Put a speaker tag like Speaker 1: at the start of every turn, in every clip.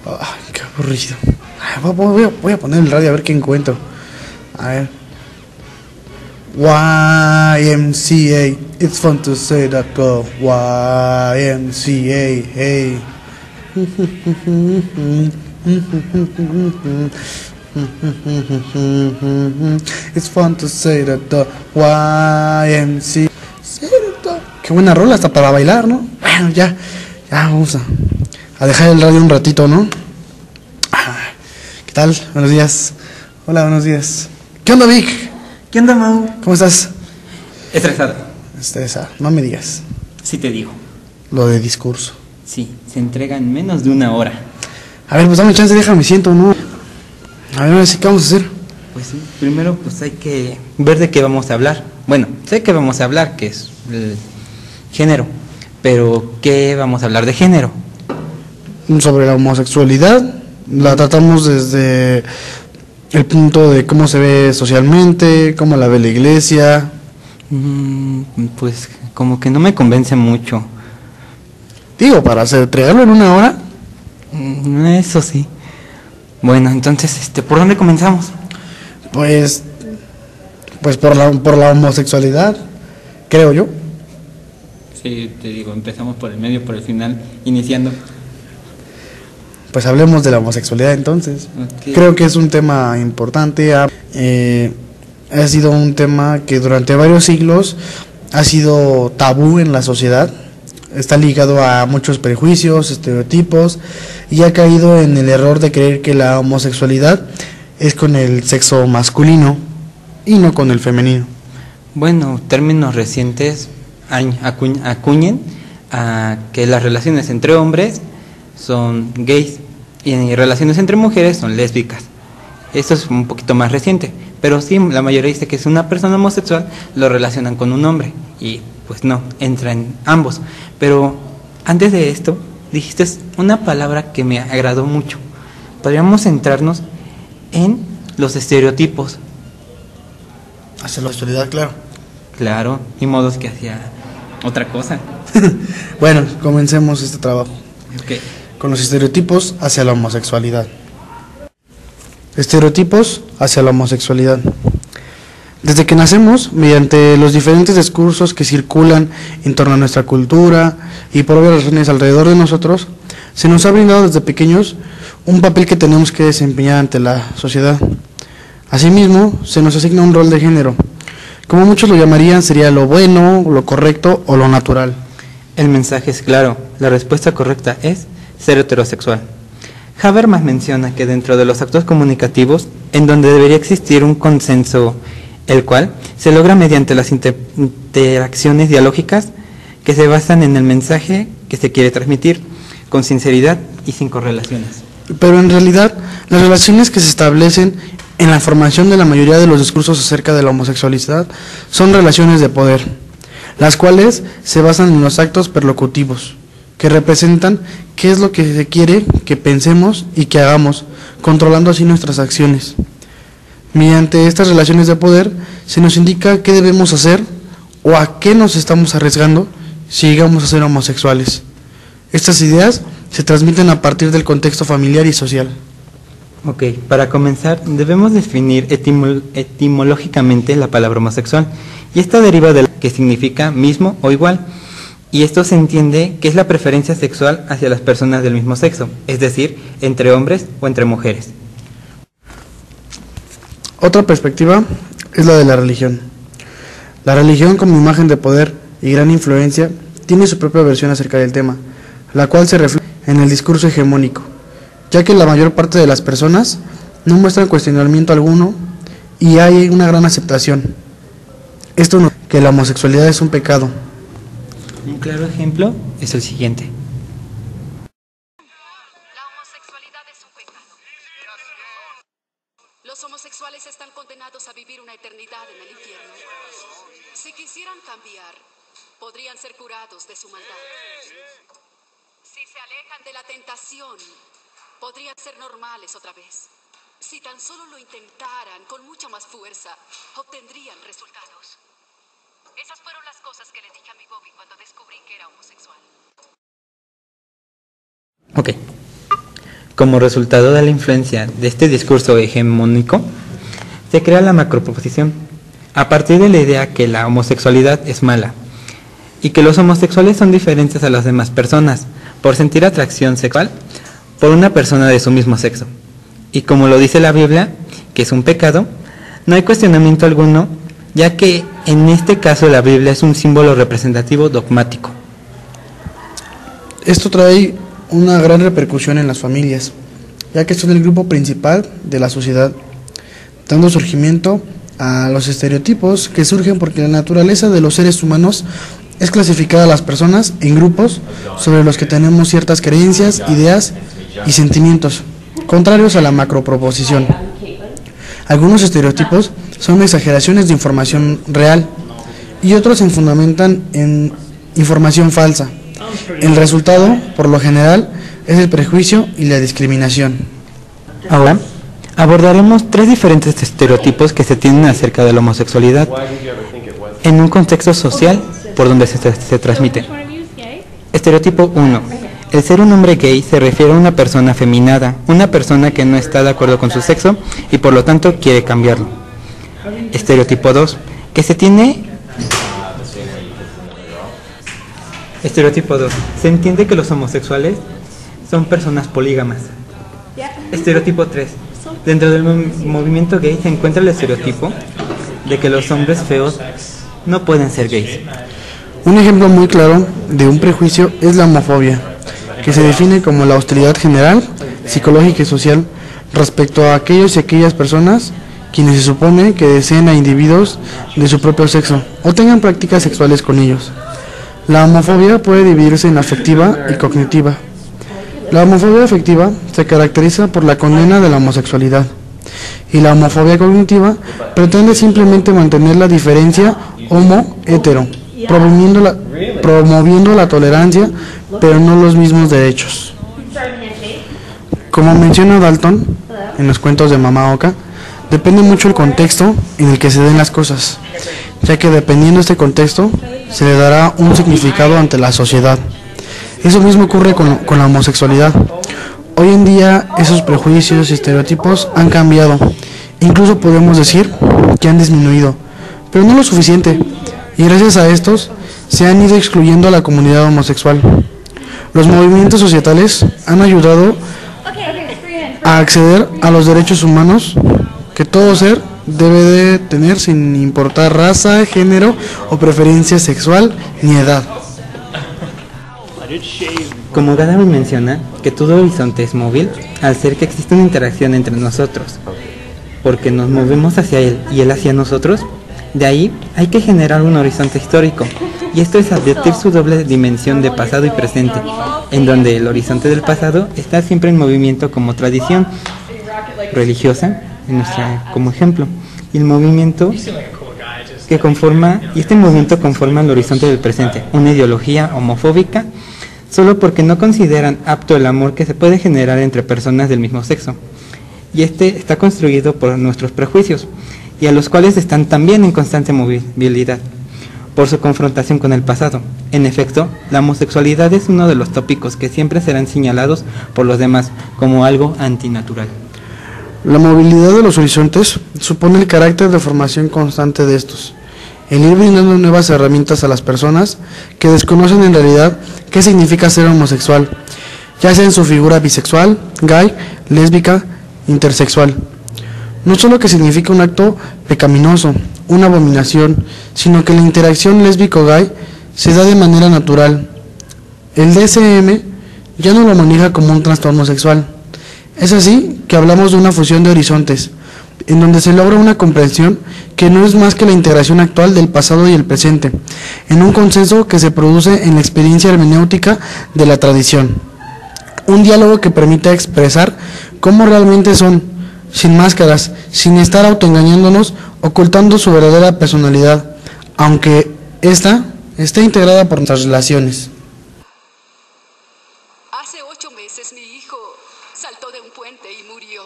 Speaker 1: Ay, qué aburrido. Ay, voy a poner el radio a ver qué encuentro. A ver. YMCA. It's fun to say that go. YMCA. Hey. It's fun to say that the YMCA. Qué buena rola, hasta para bailar, ¿no? Bueno, ya vamos a dejar el radio un ratito, ¿no? ¿Qué tal? Buenos días. Hola, buenos días. ¿Qué onda, Vic?
Speaker 2: ¿Qué onda, Mau?
Speaker 1: ¿Cómo estás?
Speaker 2: Estresado.
Speaker 1: Estresado, no me digas.
Speaker 2: Sí te digo.
Speaker 1: Lo de discurso.
Speaker 2: Sí, se entrega en menos de una hora.
Speaker 1: A ver, pues dame chance, déjame siento, ¿no? A ver, ¿qué vamos a hacer?
Speaker 2: Pues sí, primero pues hay que ver de qué vamos a hablar. Bueno, sé que vamos a hablar, que es el género, pero ¿qué vamos a hablar de género?
Speaker 1: Sobre la homosexualidad. La tratamos desde el punto de cómo se ve socialmente, cómo la ve la iglesia.
Speaker 2: Pues como que no me convence mucho.
Speaker 1: Digo, para entregarlo en una hora.
Speaker 2: Eso sí. Bueno, entonces, ¿por dónde comenzamos?
Speaker 1: Pues por la homosexualidad, creo yo.
Speaker 2: Sí, te digo, empezamos por el medio, por el final, iniciando.
Speaker 1: Pues hablemos de la homosexualidad entonces.
Speaker 2: Okay.
Speaker 1: Creo que es un tema importante. Ha sido un tema que durante varios siglos ha sido tabú en la sociedad. Está ligado a muchos prejuicios, estereotipos, y ha caído en el error de creer que la homosexualidad es con el sexo masculino y no con el femenino.
Speaker 2: Bueno, términos recientes acuñen a que las relaciones entre hombres son gays y relaciones entre mujeres son lésbicas. Esto es un poquito más reciente, pero sí, la mayoría dice que es una persona homosexual, lo relacionan con un hombre, y pues no, entra en ambos. Pero antes de esto, dijiste una palabra que me agradó mucho. Podríamos centrarnos en los estereotipos.
Speaker 1: Hacia la homosexualidad, claro.
Speaker 2: Claro, y modos que hacía otra cosa.
Speaker 1: Bueno, comencemos este trabajo.
Speaker 2: Okay.
Speaker 1: Con los estereotipos hacia la homosexualidad. Estereotipos hacia la homosexualidad. Desde que nacemos, mediante los diferentes discursos que circulan en torno a nuestra cultura y por obvias razones alrededor de nosotros, se nos ha brindado desde pequeños un papel que tenemos que desempeñar ante la sociedad. Asimismo, se nos asigna un rol de género. Como muchos lo llamarían, sería lo bueno, lo correcto o lo natural.
Speaker 2: El mensaje es claro, la respuesta correcta es ser heterosexual. Habermas menciona que dentro de los actos comunicativos, en donde debería existir un consenso, el cual se logra mediante las interacciones dialógicas que se basan en el mensaje que se quiere transmitir, con sinceridad y sin correlaciones.
Speaker 1: Pero en realidad, las relaciones que se establecen en la formación de la mayoría de los discursos acerca de la homosexualidad son relaciones de poder, las cuales se basan en los actos perlocutivos, que representan qué es lo que se quiere que pensemos y que hagamos, controlando así nuestras acciones. Mediante estas relaciones de poder se nos indica qué debemos hacer o a qué nos estamos arriesgando si llegamos a ser homosexuales. Estas ideas se transmiten a partir del contexto familiar y social.
Speaker 2: Ok, para comenzar debemos definir etimológicamente la palabra homosexual, y esta deriva de que significa mismo o igual, y esto se entiende que es la preferencia sexual hacia las personas del mismo sexo, es decir, entre hombres o entre mujeres.
Speaker 1: Otra perspectiva es la de la religión. La religión, como imagen de poder y gran influencia, tiene su propia versión acerca del tema, la cual se refleja en el discurso hegemónico, ya que la mayor parte de las personas no muestran cuestionamiento alguno y hay una gran aceptación. Esto no, que la homosexualidad es un pecado.
Speaker 2: Un claro ejemplo es el siguiente.
Speaker 3: La homosexualidad es un pecado. Los homosexuales están condenados a vivir una eternidad en el infierno. Si quisieran cambiar, podrían ser curados de su maldad. Si se alejan de la tentación, podrían ser normales otra vez. Si tan solo lo intentaran con mucha más fuerza, obtendrían resultados. Esas fueron las cosas que le dije a mi Bobby cuando descubrí que era homosexual.
Speaker 2: Ok. como resultado de la influencia de este discurso hegemónico, se crea la macroproposición, a partir de la idea que la homosexualidad es mala y que los homosexuales son diferentes a las demás personas por sentir atracción sexual por una persona de su mismo sexo. Y como lo dice la Biblia, que es un pecado, no hay cuestionamiento alguno, ya que en este caso la Biblia es un símbolo representativo dogmático.
Speaker 1: Esto trae una gran repercusión en las familias, ya que son el grupo principal de la sociedad, dando surgimiento a los estereotipos que surgen porque la naturaleza de los seres humanos es clasificar a las personas en grupos sobre los que tenemos ciertas creencias, ideas y sentimientos, contrarios a la macroproposición. Algunos estereotipos son exageraciones de información real y otros se fundamentan en información falsa. El resultado, por lo general, es el prejuicio y la discriminación.
Speaker 2: Ahora abordaremos 3 diferentes estereotipos que se tienen acerca de la homosexualidad en un contexto social por donde se transmite. Estereotipo 1. El ser un hombre gay se refiere a una persona afeminada, una persona que no está de acuerdo con su sexo y por lo tanto quiere cambiarlo. Estereotipo 2. Estereotipo 2. Se entiende que los homosexuales son personas polígamas. Estereotipo 3. Dentro del movimiento gay se encuentra el estereotipo de que los hombres feos no pueden ser gays.
Speaker 1: Un ejemplo muy claro de un prejuicio es la homofobia, que se define como la hostilidad general, psicológica y social respecto a aquellos y aquellas personas quienes se supone que deseen a individuos de su propio sexo o tengan prácticas sexuales con ellos. La homofobia puede dividirse en afectiva y cognitiva. La homofobia afectiva se caracteriza por la condena de la homosexualidad y la homofobia cognitiva pretende simplemente mantener la diferencia homo-hetero, promoviendo la tolerancia, pero no los mismos derechos. Como menciona Dalton en los cuentos de Mamá Oca, depende mucho el contexto en el que se den las cosas, ya que dependiendo de este contexto, se le dará un significado ante la sociedad. Eso mismo ocurre con la homosexualidad. Hoy en día esos prejuicios y estereotipos han cambiado, incluso podemos decir que han disminuido, pero no lo suficiente, y gracias a estos se han ido excluyendo a la comunidad homosexual. Los movimientos societales han ayudado a acceder a los derechos humanos que todo ser debe de tener sin importar raza, género o preferencia sexual ni edad.
Speaker 2: Como Gadamer menciona que todo horizonte es móvil, al ser que existe una interacción entre nosotros, porque nos movemos hacia él y él hacia nosotros, de ahí hay que generar un horizonte histórico, y esto es advertir su doble dimensión de pasado y presente, en donde el horizonte del pasado está siempre en movimiento como tradición religiosa, como ejemplo, y el movimiento que conforma, y este movimiento conforma el horizonte del presente, una ideología homofóbica, solo porque no consideran apto el amor que se puede generar entre personas del mismo sexo. Y este está construido por nuestros prejuicios, y a los cuales están también en constante movilidad, por su confrontación con el pasado. En efecto, la homosexualidad es uno de los tópicos que siempre serán señalados por los demás como algo antinatural.
Speaker 1: La movilidad de los horizontes supone el carácter de formación constante de estos, el ir brindando nuevas herramientas a las personas que desconocen en realidad qué significa ser homosexual, ya sea en su figura bisexual, gay, lésbica, intersexual. No solo que significa un acto pecaminoso, una abominación, sino que la interacción lésbico-gay se da de manera natural. El DSM ya no lo maneja como un trastorno sexual. Es así que hablamos de una fusión de horizontes, en donde se logra una comprensión que no es más que la integración actual del pasado y el presente, en un consenso que se produce en la experiencia hermenéutica de la tradición. Un diálogo que permite expresar cómo realmente son, sin máscaras, sin estar autoengañándonos, ocultando su verdadera personalidad, aunque esta esté integrada por nuestras relaciones.
Speaker 3: Hace 8 meses mi hijo saltó de un puente y murió.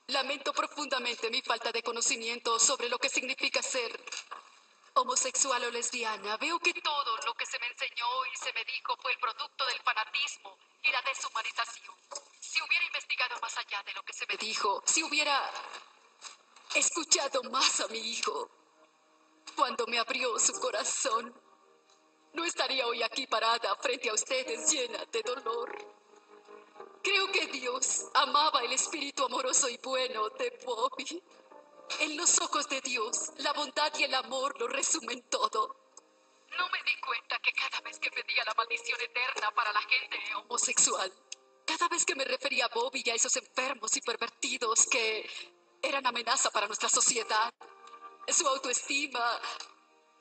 Speaker 3: Lamento profundamente mi falta de conocimiento sobre lo que significa ser homosexual o lesbiana. Veo que todo lo que se me enseñó y se me dijo fue el producto del fanatismo y la deshumanización. Si hubiera investigado más allá de lo que se me dijo, si hubiera escuchado más a mi hijo, cuando me abrió su corazón, no estaría hoy aquí parada frente a ustedes llena de dolor. Creo que Dios amaba el espíritu amoroso y bueno de Bobby. En los ojos de Dios, la bondad y el amor lo resumen todo. No me di cuenta que cada vez que pedía la maldición eterna para la gente homosexual, cada vez que me refería a Bobby y a esos enfermos y pervertidos que eran amenaza para nuestra sociedad, su autoestima,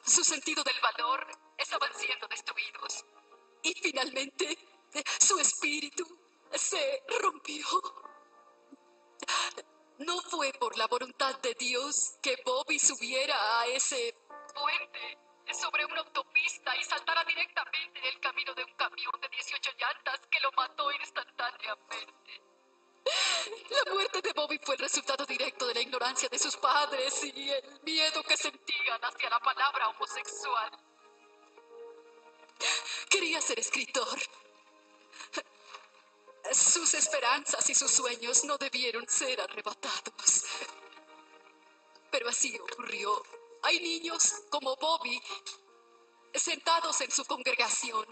Speaker 3: su sentido del valor estaban siendo destruidos. Y finalmente, su espíritu se rompió. No fue por la voluntad de Dios que Bobby subiera a ese puente sobre una autopista y saltara directamente en el camino de un camión de 18 llantas que lo mató instantáneamente. La muerte de Bobby fue el resultado directo de la ignorancia de sus padres y el miedo que sentían hacia la palabra homosexual. Quería ser escritor. Sus esperanzas y sus sueños no debieron ser arrebatados. Pero así ocurrió. Hay niños como Bobby sentados en su congregación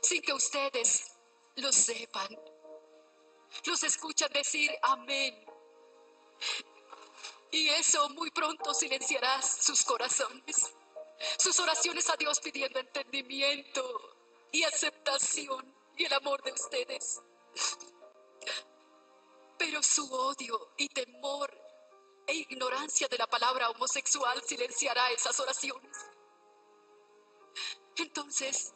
Speaker 3: sin que ustedes lo sepan. Los escuchan decir amén. Y eso muy pronto silenciará sus corazones. Sus oraciones a Dios pidiendo entendimiento y aceptación y el amor de ustedes. Pero su odio y temor e ignorancia de la palabra homosexual silenciará esas oraciones. Entonces,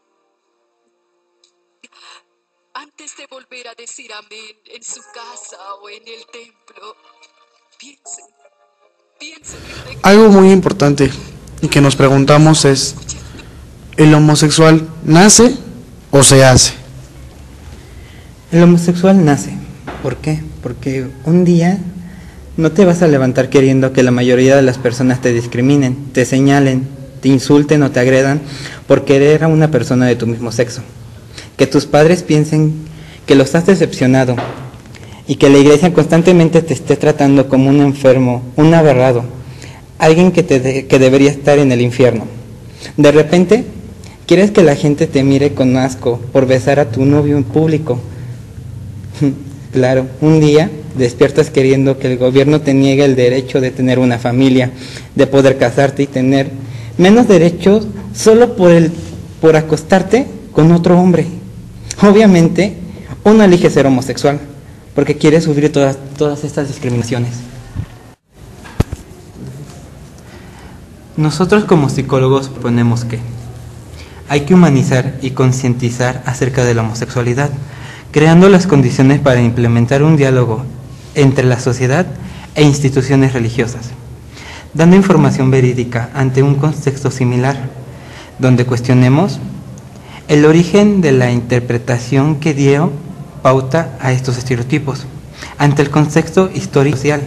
Speaker 3: antes de volver a decir amén en su casa o en el templo, piensen en
Speaker 1: Algo muy importante y que nos preguntamos es, ¿el homosexual nace o se hace?
Speaker 2: El homosexual nace. ¿Por qué? Porque un día no te vas a levantar queriendo que la mayoría de las personas te discriminen, te señalen, te insulten o te agredan por querer a una persona de tu mismo sexo. Que tus padres piensen que los has decepcionado y que la iglesia constantemente te esté tratando como un enfermo, un aberrado, alguien que debería estar en el infierno. De repente, quieres que la gente te mire con asco por besar a tu novio en público. Claro, un día despiertas queriendo que el gobierno te niegue el derecho de tener una familia, de poder casarte y tener menos derechos solo por acostarte con otro hombre. Obviamente, uno elige ser homosexual porque quiere sufrir todas estas discriminaciones. Nosotros como psicólogos proponemos que hay que humanizar y concientizar acerca de la homosexualidad, creando las condiciones para implementar un diálogo entre la sociedad e instituciones religiosas, dando información verídica ante un contexto similar, donde cuestionemos el origen de la interpretación que dio pauta a estos estereotipos, ante el contexto histórico y social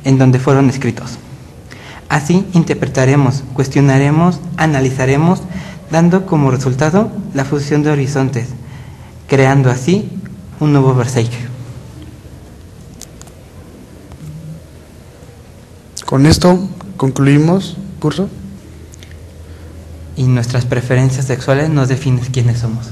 Speaker 2: en donde fueron escritos. Así interpretaremos, cuestionaremos, analizaremos, dando como resultado la fusión de horizontes, creando así un nuevo Versailles.
Speaker 1: Con esto concluimos curso.
Speaker 2: Y nuestras preferencias sexuales nos definen quiénes somos.